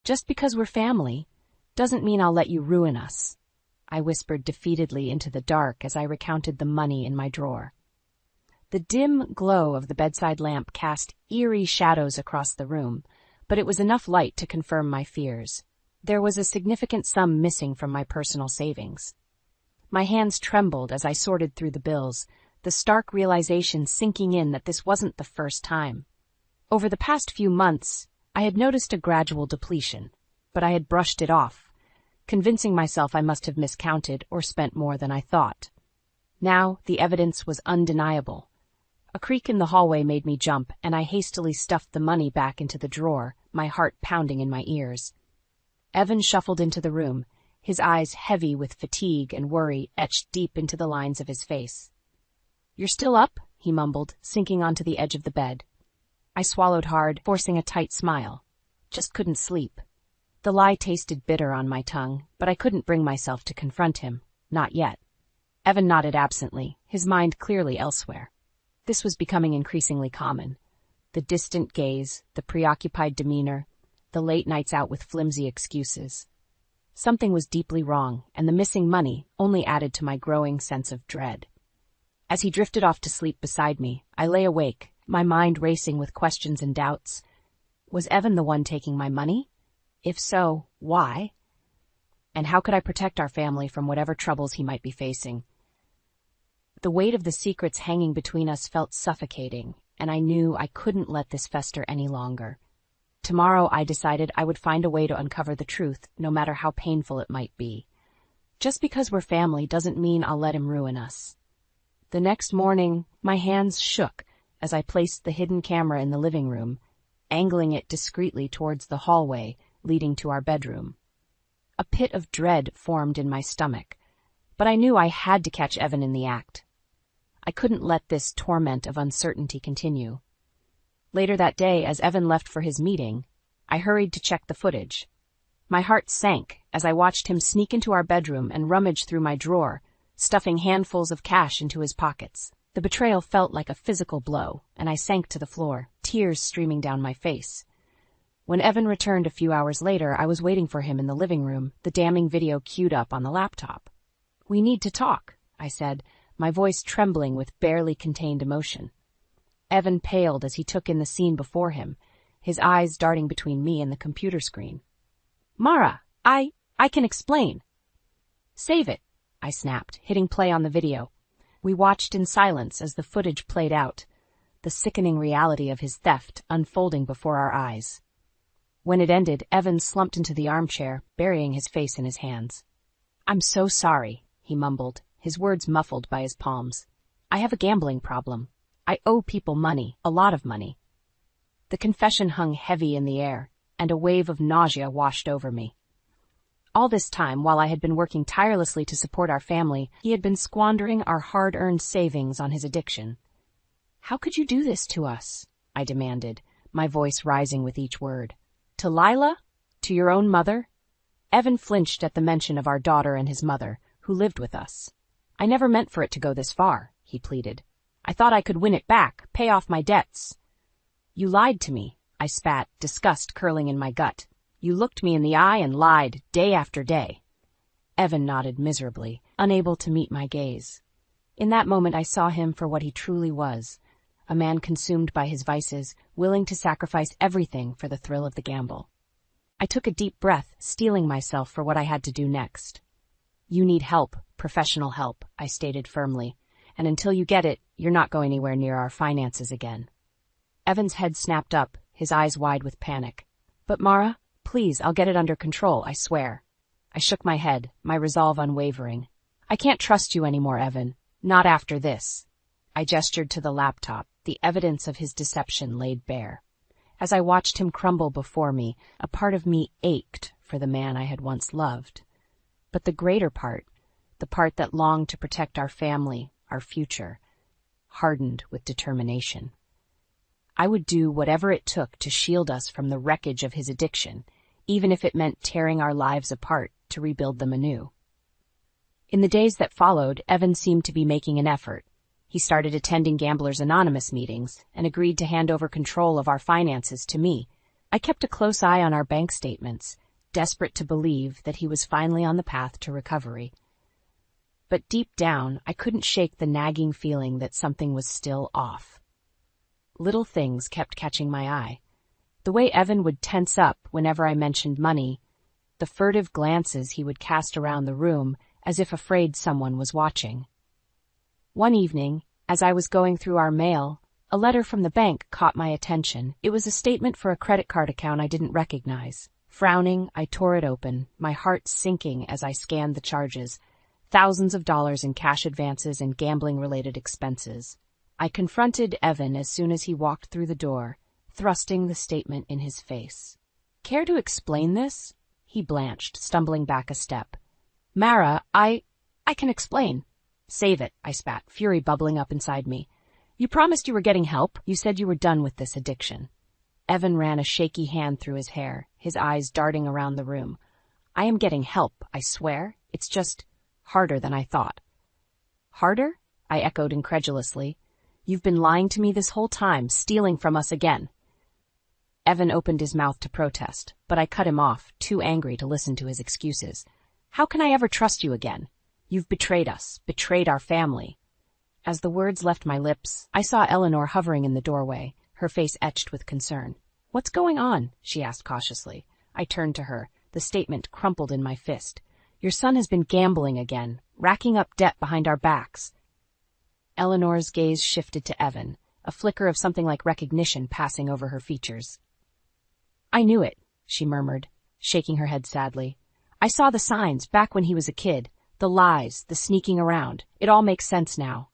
Just because we're family doesn't mean I'll let you ruin us, I whispered defeatedly into the dark as I recounted the money in my drawer. The dim glow of the bedside lamp cast eerie shadows across the room, but it was enough light to confirm my fears. There was a significant sum missing from my personal savings. My hands trembled as I sorted through the bills, the stark realization sinking in that this wasn't the first time. Over the past few months, I had noticed a gradual depletion, but I had brushed it off, convincing myself I must have miscounted or spent more than I thought. Now the evidence was undeniable. A creak in the hallway made me jump, and I hastily stuffed the money back into the drawer, my heart pounding in my ears. Evan shuffled into the room, his eyes heavy with fatigue and worry etched deep into the lines of his face. "You're still up?" he mumbled, sinking onto the edge of the bed. I swallowed hard, forcing a tight smile. Just couldn't sleep. The lie tasted bitter on my tongue, but I couldn't bring myself to confront him. Not yet. Evan nodded absently, his mind clearly elsewhere. This was becoming increasingly common. The distant gaze, the preoccupied demeanor, the late nights out with flimsy excuses. Something was deeply wrong, and the missing money only added to my growing sense of dread. As he drifted off to sleep beside me, I lay awake, my mind racing with questions and doubts. Was Evan the one taking my money? If so, why? And how could I protect our family from whatever troubles he might be facing? The weight of the secrets hanging between us felt suffocating, and I knew I couldn't let this fester any longer. Tomorrow I decided I would find a way to uncover the truth, no matter how painful it might be. Just because we're family doesn't mean I'll let him ruin us. The next morning, my hands shook as I placed the hidden camera in the living room, angling it discreetly towards the hallway leading to our bedroom. A pit of dread formed in my stomach, but I knew I had to catch Evan in the act. I couldn't let this torment of uncertainty continue. Later that day, as Evan left for his meeting, I hurried to check the footage. My heart sank as I watched him sneak into our bedroom and rummage through my drawer, stuffing handfuls of cash into his pockets. The betrayal felt like a physical blow, and I sank to the floor, tears streaming down my face. When Evan returned a few hours later, I was waiting for him in the living room, the damning video queued up on the laptop. "We need to talk," I said, my voice trembling with barely contained emotion. Evan paled as he took in the scene before him, his eyes darting between me and the computer screen. "Mara, I can explain." "Save it," I snapped, hitting play on the video. We watched in silence as the footage played out, the sickening reality of his theft unfolding before our eyes. When it ended, Evan slumped into the armchair, burying his face in his hands. "I'm so sorry," he mumbled, his words muffled by his palms. "I have a gambling problem. I owe people money, a lot of money." The confession hung heavy in the air, and a wave of nausea washed over me. All this time, while I had been working tirelessly to support our family, he had been squandering our hard-earned savings on his addiction. "How could you do this to us?" I demanded, my voice rising with each word. "To Lila? To your own mother?" Evan flinched at the mention of our daughter and his mother, who lived with us. "I never meant for it to go this far," he pleaded. "I thought I could win it back, pay off my debts." "You lied to me," I spat, disgust curling in my gut. "You looked me in the eye and lied, day after day." Evan nodded miserably, unable to meet my gaze. In that moment I saw him for what he truly was, a man consumed by his vices, willing to sacrifice everything for the thrill of the gamble. I took a deep breath, steeling myself for what I had to do next. "You need help, professional help," I stated firmly, "and until you get it, you're not going anywhere near our finances again." Evan's head snapped up, his eyes wide with panic. "But Mara, please, I'll get it under control, I swear." I shook my head, my resolve unwavering. "I can't trust you anymore, Evan. Not after this." I gestured to the laptop, the evidence of his deception laid bare. As I watched him crumble before me, a part of me ached for the man I had once loved. But the greater part, the part that longed to protect our family, our future, hardened with determination. I would do whatever it took to shield us from the wreckage of his addiction, even if it meant tearing our lives apart to rebuild them anew. In the days that followed, Evan seemed to be making an effort. He started attending Gamblers Anonymous meetings and agreed to hand over control of our finances to me. I I kept a close eye on our bank statements, desperate to believe that he was finally on the path to recovery. But deep down, I couldn't shake the nagging feeling that something was still off. Little things kept catching my eye. The way Evan would tense up whenever I mentioned money, the furtive glances he would cast around the room as if afraid someone was watching. One evening, as I was going through our mail, a letter from the bank caught my attention. It was a statement for a credit card account I didn't recognize. Frowning, I tore it open, my heart sinking as I scanned the charges, thousands of dollars in cash advances and gambling-related expenses. I confronted Evan as soon as he walked through the door, thrusting the statement in his face. "Care to explain this?" He blanched, stumbling back a step. "Mara, I can explain." "Save it," I spat, fury bubbling up inside me. "You promised you were getting help. You said you were done with this addiction." Evan ran a shaky hand through his hair, his eyes darting around the room. "I am getting help, I swear. It's just harder than I thought." "Harder?" I echoed incredulously. "You've been lying to me this whole time, stealing from us again." Evan opened his mouth to protest, but I cut him off, too angry to listen to his excuses. "How can I ever trust you again? You've betrayed us, betrayed our family." As the words left my lips, I saw Eleanor hovering in the doorway, her face etched with concern. "What's going on?" she asked cautiously. I turned to her, the statement crumpled in my fist. "Your son has been gambling again, racking up debt behind our backs." Eleanor's gaze shifted to Evan, a flicker of something like recognition passing over her features. "I knew it," she murmured, shaking her head sadly. "I saw the signs back when he was a kid, the lies, the sneaking around. It all makes sense now."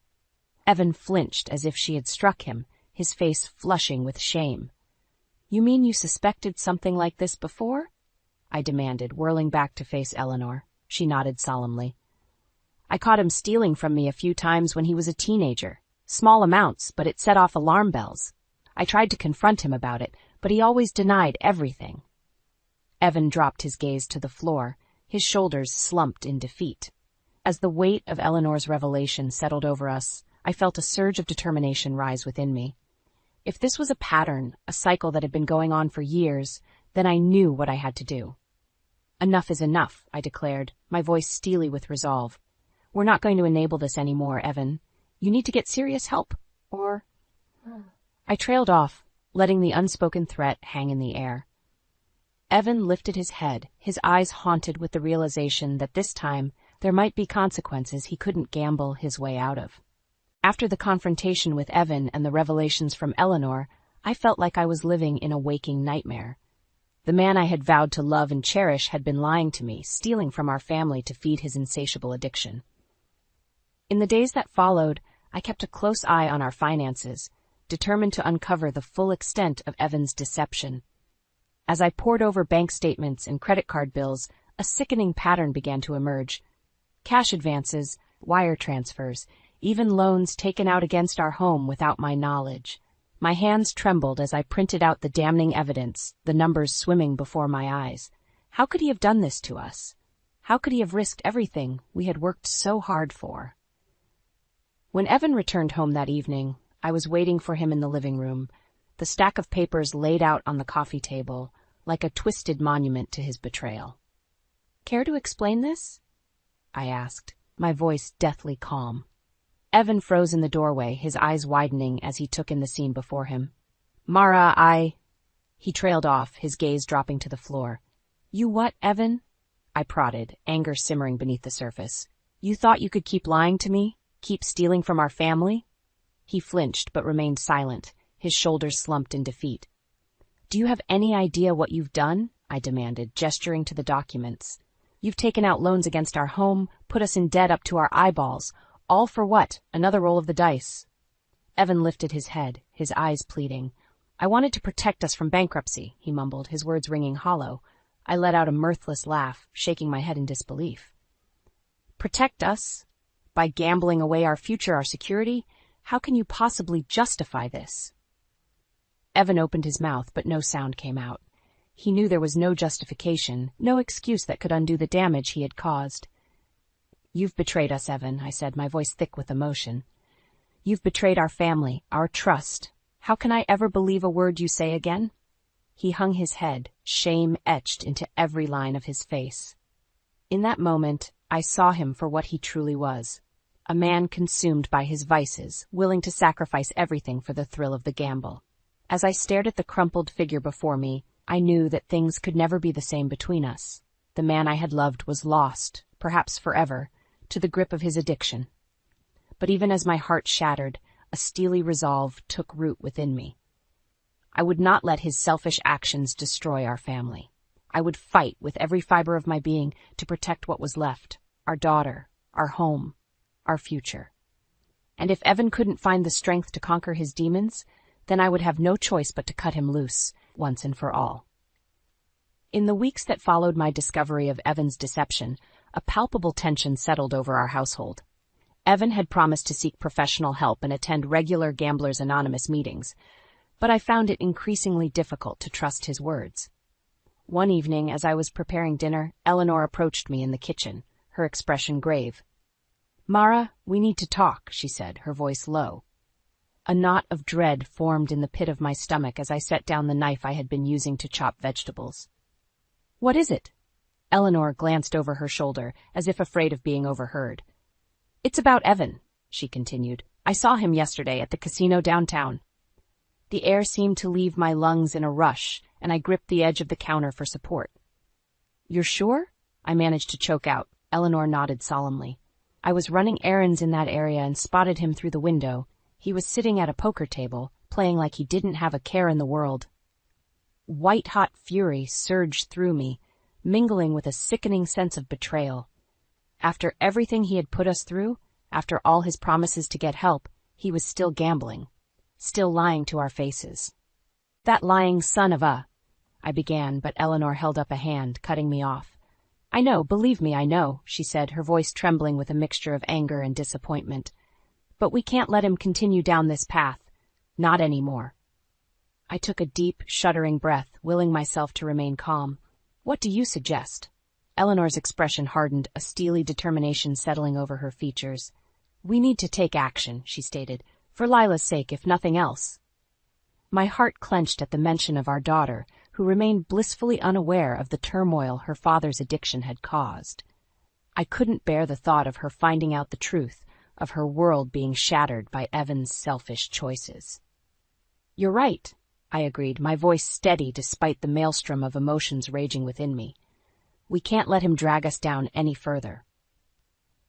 Evan flinched as if she had struck him, his face flushing with shame. "You mean you suspected something like this before?" I demanded, whirling back to face Eleanor. She nodded solemnly. "I caught him stealing from me a few times when he was a teenager. Small amounts, but it set off alarm bells. I tried to confront him about it, but he always denied everything." Evan dropped his gaze to the floor, his shoulders slumped in defeat. As the weight of Eleanor's revelation settled over us, I felt a surge of determination rise within me. If this was a pattern, a cycle that had been going on for years, then I knew what I had to do. "Enough is enough," I declared, my voice steely with resolve. "We're not going to enable this anymore, Evan. You need to get serious help, or—" I trailed off, letting the unspoken threat hang in the air. Evan lifted his head, his eyes haunted with the realization that this time there might be consequences he couldn't gamble his way out of. After the confrontation with Evan and the revelations from Eleanor, I felt like I was living in a waking nightmare. The man I had vowed to love and cherish had been lying to me, stealing from our family to feed his insatiable addiction. In the days that followed, I kept a close eye on our finances, determined to uncover the full extent of Evan's deception. As I pored over bank statements and credit card bills, a sickening pattern began to emerge. Cash advances, wire transfers, even loans taken out against our home without my knowledge. My hands trembled as I printed out the damning evidence, the numbers swimming before my eyes. How could he have done this to us? How could he have risked everything we had worked so hard for? When Evan returned home that evening, I was waiting for him in the living room, the stack of papers laid out on the coffee table, like a twisted monument to his betrayal. "Care to explain this?" I asked, my voice deathly calm. Evan froze in the doorway, his eyes widening as he took in the scene before him. "Mara, He trailed off, his gaze dropping to the floor. "You what, Evan?" I prodded, anger simmering beneath the surface. "You thought you could keep lying to me? Keep stealing from our family?" He flinched but remained silent, his shoulders slumped in defeat. "Do you have any idea what you've done?" I demanded, gesturing to the documents. "You've taken out loans against our home, put us in debt up to our eyeballs. All for what? Another roll of the dice." Evan lifted his head, his eyes pleading. "I wanted to protect us from bankruptcy," he mumbled, his words ringing hollow. I let out a mirthless laugh, shaking my head in disbelief. "Protect us? By gambling away our future, our security? How can you possibly justify this?" Evan opened his mouth, but no sound came out. He knew there was no justification, no excuse that could undo the damage he had caused. "You've betrayed us, Evan," I said, my voice thick with emotion. "You've betrayed our family, our trust. How can I ever believe a word you say again?" He hung his head, shame etched into every line of his face. In that moment, I saw him for what he truly was. A man consumed by his vices, willing to sacrifice everything for the thrill of the gamble. As I stared at the crumpled figure before me, I knew that things could never be the same between us. The man I had loved was lost, perhaps forever, to the grip of his addiction. But even as my heart shattered, a steely resolve took root within me. I would not let his selfish actions destroy our family. I would fight with every fiber of my being to protect what was left, our daughter, our home, our future. And if Evan couldn't find the strength to conquer his demons, then I would have no choice but to cut him loose, once and for all. In the weeks that followed my discovery of Evan's deception, a palpable tension settled over our household. Evan had promised to seek professional help and attend regular Gamblers Anonymous meetings, but I found it increasingly difficult to trust his words. One evening, as I was preparing dinner, Eleanor approached me in the kitchen, her expression grave. "Mara, we need to talk," she said, her voice low. A knot of dread formed in the pit of my stomach as I set down the knife I had been using to chop vegetables. "What is it?" Eleanor glanced over her shoulder, as if afraid of being overheard. "It's about Evan," she continued. "I saw him yesterday at the casino downtown." The air seemed to leave my lungs in a rush, and I gripped the edge of the counter for support. "You're sure?" I managed to choke out. Eleanor nodded solemnly. "I was running errands in that area and spotted him through the window. He was sitting at a poker table, playing like he didn't have a care in the world." White-hot fury surged through me, mingling with a sickening sense of betrayal. After everything he had put us through, after all his promises to get help, he was still gambling, still lying to our faces. "That lying son of a—" I began, but Eleanor held up a hand, cutting me off. "I know, believe me, I know," she said, her voice trembling with a mixture of anger and disappointment. "But we can't let him continue down this path. Not anymore." I took a deep, shuddering breath, willing myself to remain calm. "What do you suggest?" Eleanor's expression hardened, a steely determination settling over her features. "We need to take action," she stated, "for Lila's sake, if nothing else." My heart clenched at the mention of our daughter, who remained blissfully unaware of the turmoil her father's addiction had caused. I couldn't bear the thought of her finding out the truth, of her world being shattered by Evan's selfish choices. "You're right," I agreed, my voice steady despite the maelstrom of emotions raging within me. "We can't let him drag us down any further."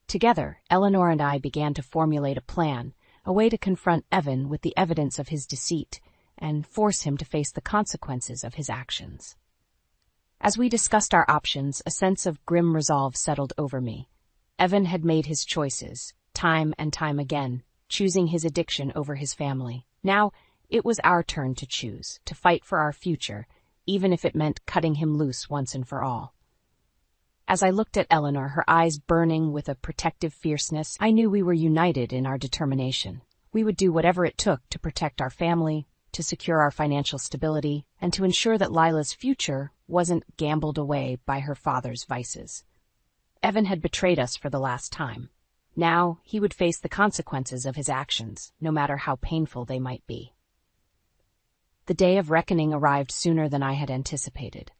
Together, Eleanor and I began to formulate a plan, a way to confront Evan with the evidence of his deceit and force him to face the consequences of his actions. As we discussed our options, a sense of grim resolve settled over me. Evan had made his choices, time and time again, choosing his addiction over his family. Now, it was our turn to choose, to fight for our future, even if it meant cutting him loose once and for all. As I looked at Eleanor, her eyes burning with a protective fierceness, I knew we were united in our determination. We would do whatever it took to protect our family, to secure our financial stability, and to ensure that Lila's future wasn't gambled away by her father's vices. Evan had betrayed us for the last time. Now he would face the consequences of his actions, no matter how painful they might be. The day of reckoning arrived sooner than I had anticipated.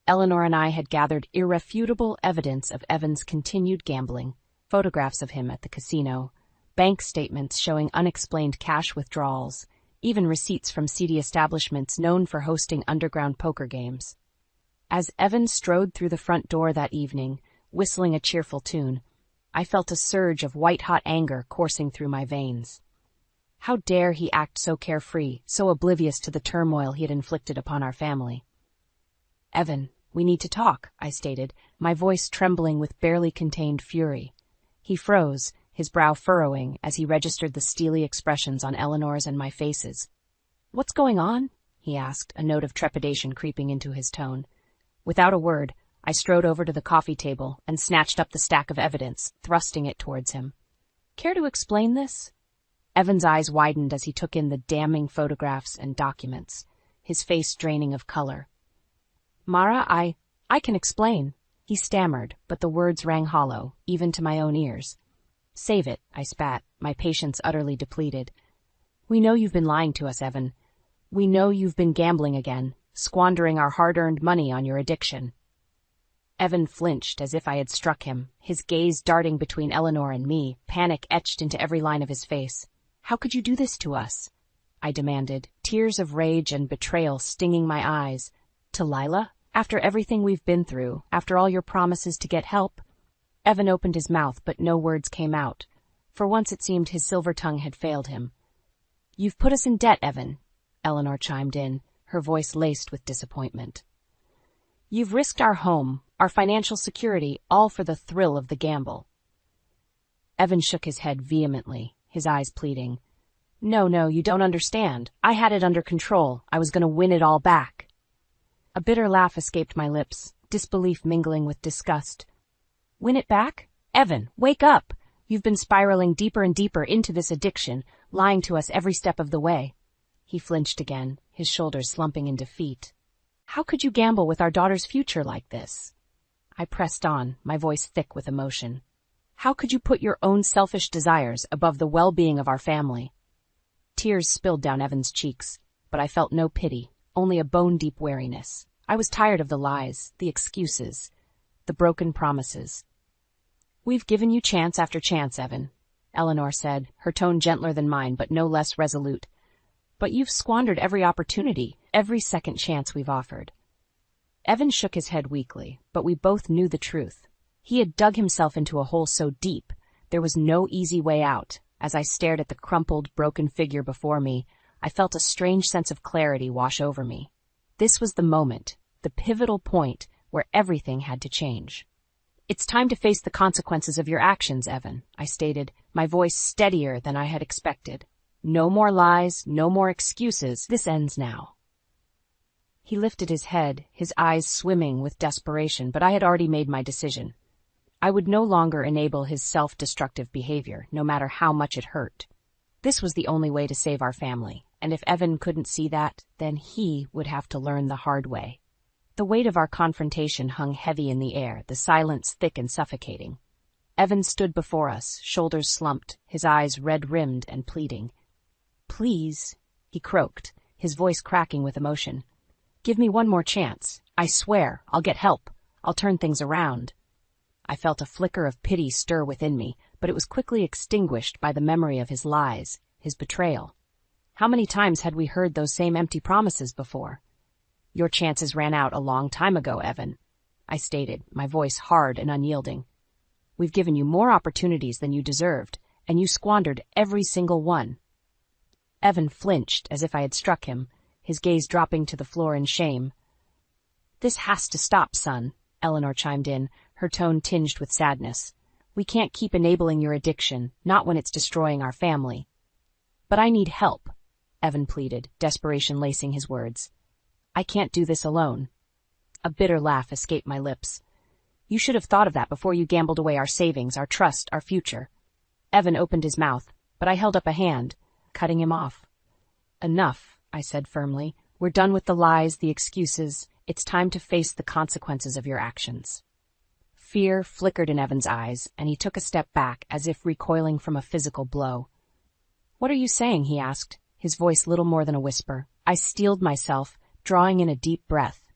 Eleanor and I had gathered irrefutable evidence of Evan's continued gambling, photographs of him at the casino, bank statements showing unexplained cash withdrawals, even receipts from seedy establishments known for hosting underground poker games. As Evan strode through the front door that evening, whistling a cheerful tune, I felt a surge of white-hot anger coursing through my veins. How dare he act so carefree, so oblivious to the turmoil he had inflicted upon our family? "Evan, we need to talk," I stated, my voice trembling with barely contained fury. He froze, his brow furrowing as he registered the steely expressions on Eleanor's and my faces. "What's going on?" he asked, a note of trepidation creeping into his tone. Without a word, I strode over to the coffee table and snatched up the stack of evidence, thrusting it towards him. "Care to explain this?" Evan's eyes widened as he took in the damning photographs and documents, his face draining of color. "Mara, I can explain," he stammered, but the words rang hollow, even to my own ears. "Save it," I spat, my patience utterly depleted. "We know you've been lying to us, Evan. We know you've been gambling again, squandering our hard-earned money on your addiction." Evan flinched as if I had struck him, his gaze darting between Eleanor and me, panic etched into every line of his face. "How could you do this to us?" I demanded, tears of rage and betrayal stinging my eyes. "To Lila? After everything we've been through, after all your promises to get help?" Evan opened his mouth, but no words came out. For once it seemed his silver tongue had failed him. "You've put us in debt, Evan," Eleanor chimed in, her voice laced with disappointment. "You've risked our home, our financial security, all for the thrill of the gamble." Evan shook his head vehemently, his eyes pleading. No, you don't understand. I had it under control. I was going to win it all back." A bitter laugh escaped my lips, disbelief mingling with disgust. "Win it back? Evan, wake up! You've been spiraling deeper and deeper into this addiction, lying to us every step of the way." He flinched again, his shoulders slumping in defeat. "How could you gamble with our daughter's future like this?" I pressed on, my voice thick with emotion. "How could you put your own selfish desires above the well-being of our family?" Tears spilled down Evan's cheeks, but I felt no pity, only a bone-deep weariness. I was tired of the lies, the excuses, the broken promises. "We've given you chance after chance, Evan," Eleanor said, her tone gentler than mine but no less resolute. "But you've squandered every opportunity, every second chance we've offered." Evan shook his head weakly, but we both knew the truth. He had dug himself into a hole so deep, there was no easy way out. As I stared at the crumpled, broken figure before me, I felt a strange sense of clarity wash over me. This was the moment, the pivotal point, where everything had to change. "It's time to face the consequences of your actions, Evan," I stated, my voice steadier than I had expected. "No more lies, no more excuses. This ends now." He lifted his head, his eyes swimming with desperation, but I had already made my decision. I would no longer enable his self-destructive behavior, no matter how much it hurt. This was the only way to save our family, and if Evan couldn't see that, then he would have to learn the hard way. The weight of our confrontation hung heavy in the air, the silence thick and suffocating. Evan stood before us, shoulders slumped, his eyes red-rimmed and pleading. "Please," he croaked, his voice cracking with emotion. "Give me one more chance. I swear, I'll get help. I'll turn things around." I felt a flicker of pity stir within me, but it was quickly extinguished by the memory of his lies, his betrayal. How many times had we heard those same empty promises before? "Your chances ran out a long time ago, Evan," I stated, my voice hard and unyielding. "We've given you more opportunities than you deserved, and you squandered every single one." Evan flinched as if I had struck him, his gaze dropping to the floor in shame. "This has to stop, son," Eleanor chimed in, her tone tinged with sadness. "We can't keep enabling your addiction, not when it's destroying our family." "But I need help," Evan pleaded, desperation lacing his words. "I can't do this alone." A bitter laugh escaped my lips. "You should have thought of that before you gambled away our savings, our trust, our future." Evan opened his mouth, but I held up a hand, cutting him off. "Enough," I said firmly. "We're done with the lies, the excuses. It's time to face the consequences of your actions." Fear flickered in Evan's eyes, and he took a step back as if recoiling from a physical blow. "What are you saying?" he asked, his voice little more than a whisper. I steeled myself, drawing in a deep breath.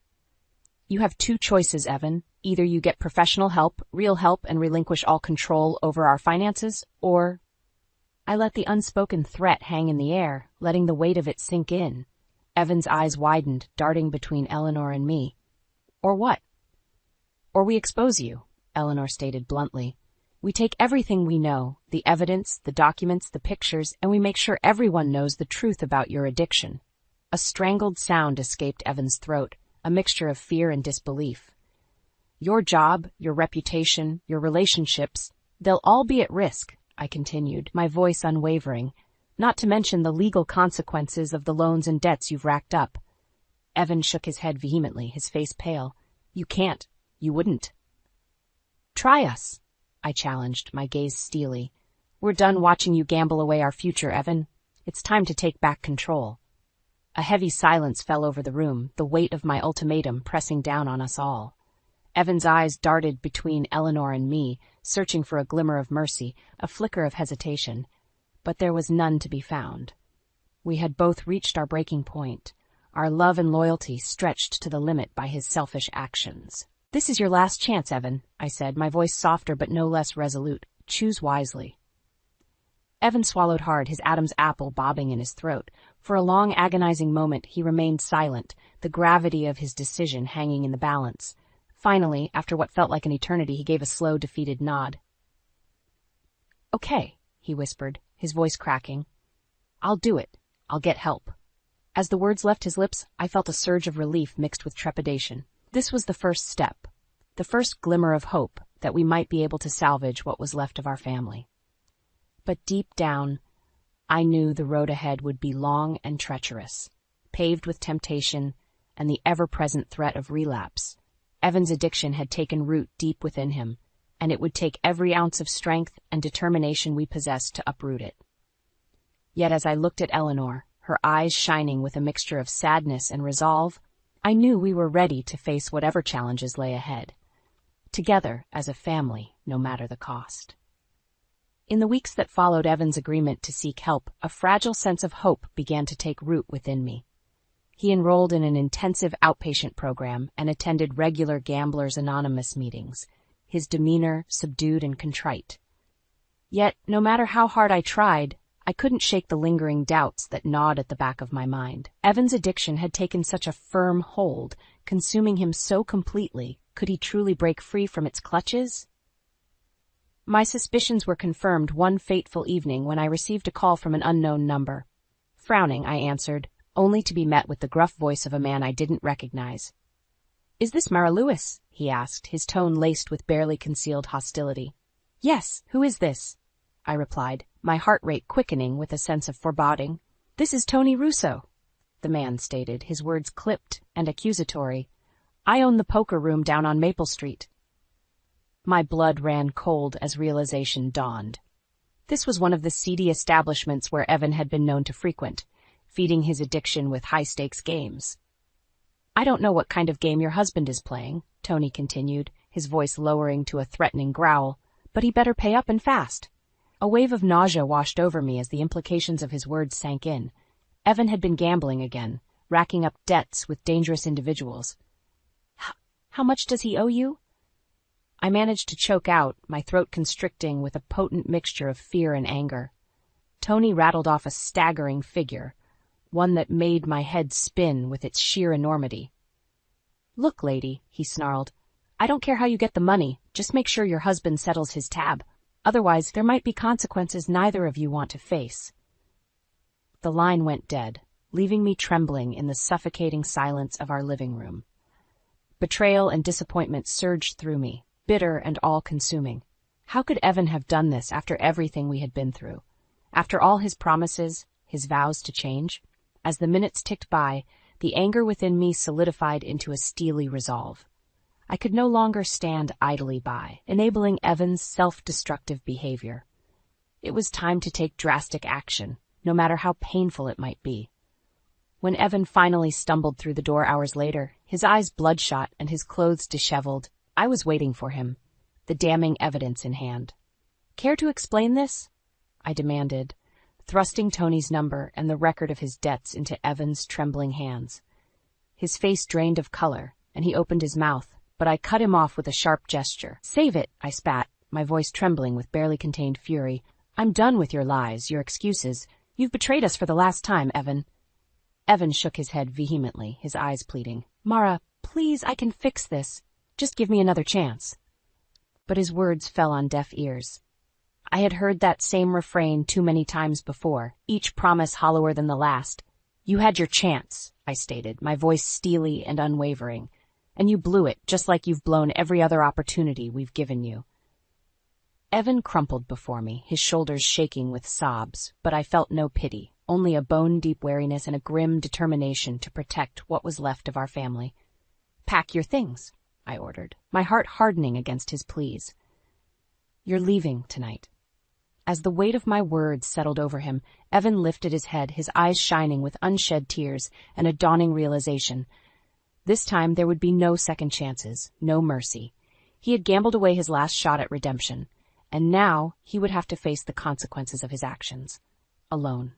"You have two choices, Evan. Either you get professional help, real help, and relinquish all control over our finances, or—" I let the unspoken threat hang in the air, letting the weight of it sink in. Evan's eyes widened, darting between Eleanor and me. "Or what?" "Or we expose you," Eleanor stated bluntly. "We take everything we know, the evidence, the documents, the pictures, and we make sure everyone knows the truth about your addiction." A strangled sound escaped Evan's throat, a mixture of fear and disbelief. "Your job, your reputation, your relationships, they'll all be at risk," I continued, my voice unwavering, "not to mention the legal consequences of the loans and debts you've racked up." Evan shook his head vehemently, his face pale. "You can't. You wouldn't." "Try us," I challenged, my gaze steely. "We're done watching you gamble away our future, Evan. It's time to take back control." A heavy silence fell over the room, the weight of my ultimatum pressing down on us all. Evan's eyes darted between Eleanor and me, searching for a glimmer of mercy, a flicker of hesitation. But there was none to be found. We had both reached our breaking point. our love and loyalty stretched to the limit by his selfish actions. "This is your last chance, Evan," I said, my voice softer but no less resolute. "Choose wisely." Evan swallowed hard, his Adam's apple bobbing in his throat. For a long, agonizing moment, he remained silent, the gravity of his decision hanging in the balance. Finally, after what felt like an eternity, he gave a slow, defeated nod. "Okay," he whispered, his voice cracking. "I'll do it. I'll get help." As the words left his lips, I felt a surge of relief mixed with trepidation. This was the first step, the first glimmer of hope that we might be able to salvage what was left of our family. But deep down, I knew the road ahead would be long and treacherous, paved with temptation and the ever-present threat of relapse. Evan's addiction had taken root deep within him, and it would take every ounce of strength and determination we possessed to uproot it. Yet as I looked at Eleanor, her eyes shining with a mixture of sadness and resolve, I knew we were ready to face whatever challenges lay ahead, together as a family, no matter the cost. In the weeks that followed Evan's agreement to seek help, a fragile sense of hope began to take root within me. He enrolled in an intensive outpatient program and attended regular Gamblers Anonymous meetings, his demeanor subdued and contrite. Yet, no matter how hard I tried, I couldn't shake the lingering doubts that gnawed at the back of my mind. Evan's addiction had taken such a firm hold, consuming him so completely. Could he truly break free from its clutches? My suspicions were confirmed one fateful evening when I received a call from an unknown number. Frowning, I answered, only to be met with the gruff voice of a man I didn't recognize. "Is this Mara Lewis?" he asked, his tone laced with barely concealed hostility. "Yes, who is this?" I replied, my heart rate quickening with a sense of foreboding. "This is Tony Russo," the man stated, his words clipped and accusatory. "I own the poker room down on Maple Street." My blood ran cold as realization dawned. This was one of the seedy establishments where Evan had been known to frequent, feeding his addiction with high-stakes games. "I don't know what kind of game your husband is playing," Tony continued, his voice lowering to a threatening growl, "but he better pay up and fast." A wave of nausea washed over me as the implications of his words sank in. Evan had been gambling again, racking up debts with dangerous individuals. "How much does he owe you?" I managed to choke out, my throat constricting with a potent mixture of fear and anger. Tony rattled off a staggering figure, one that made my head spin with its sheer enormity. "Look, lady," he snarled, "I don't care how you get the money, just make sure your husband settles his tab. Otherwise, there might be consequences neither of you want to face." The line went dead, leaving me trembling in the suffocating silence of our living room. Betrayal and disappointment surged through me, bitter and all-consuming. How could Evan have done this after everything we had been through? After all his promises, his vows to change? As the minutes ticked by, the anger within me solidified into a steely resolve. I could no longer stand idly by, enabling Evan's self-destructive behavior. It was time to take drastic action, no matter how painful it might be. When Evan finally stumbled through the door hours later, his eyes bloodshot and his clothes disheveled, I was waiting for him, the damning evidence in hand. "Care to explain this?" I demanded, thrusting Tony's number and the record of his debts into Evan's trembling hands. His face drained of color, and he opened his mouth, but I cut him off with a sharp gesture. "Save it," I spat, my voice trembling with barely contained fury. "I'm done with your lies, your excuses. You've betrayed us for the last time, Evan." Evan shook his head vehemently, his eyes pleading. "Mara, please, I can fix this. Just give me another chance." But his words fell on deaf ears. I had heard that same refrain too many times before, each promise hollower than the last. "You had your chance," I stated, my voice steely and unwavering, "and you blew it just like you've blown every other opportunity we've given you." Evan crumpled before me, his shoulders shaking with sobs, but I felt no pity, only a bone-deep wariness and a grim determination to protect what was left of our family. "Pack your things," I ordered, my heart hardening against his pleas. "You're leaving tonight." As the weight of my words settled over him, Evan lifted his head, his eyes shining with unshed tears and a dawning realization. This time there would be no second chances, no mercy. He had gambled away his last shot at redemption, and now he would have to face the consequences of his actions, alone.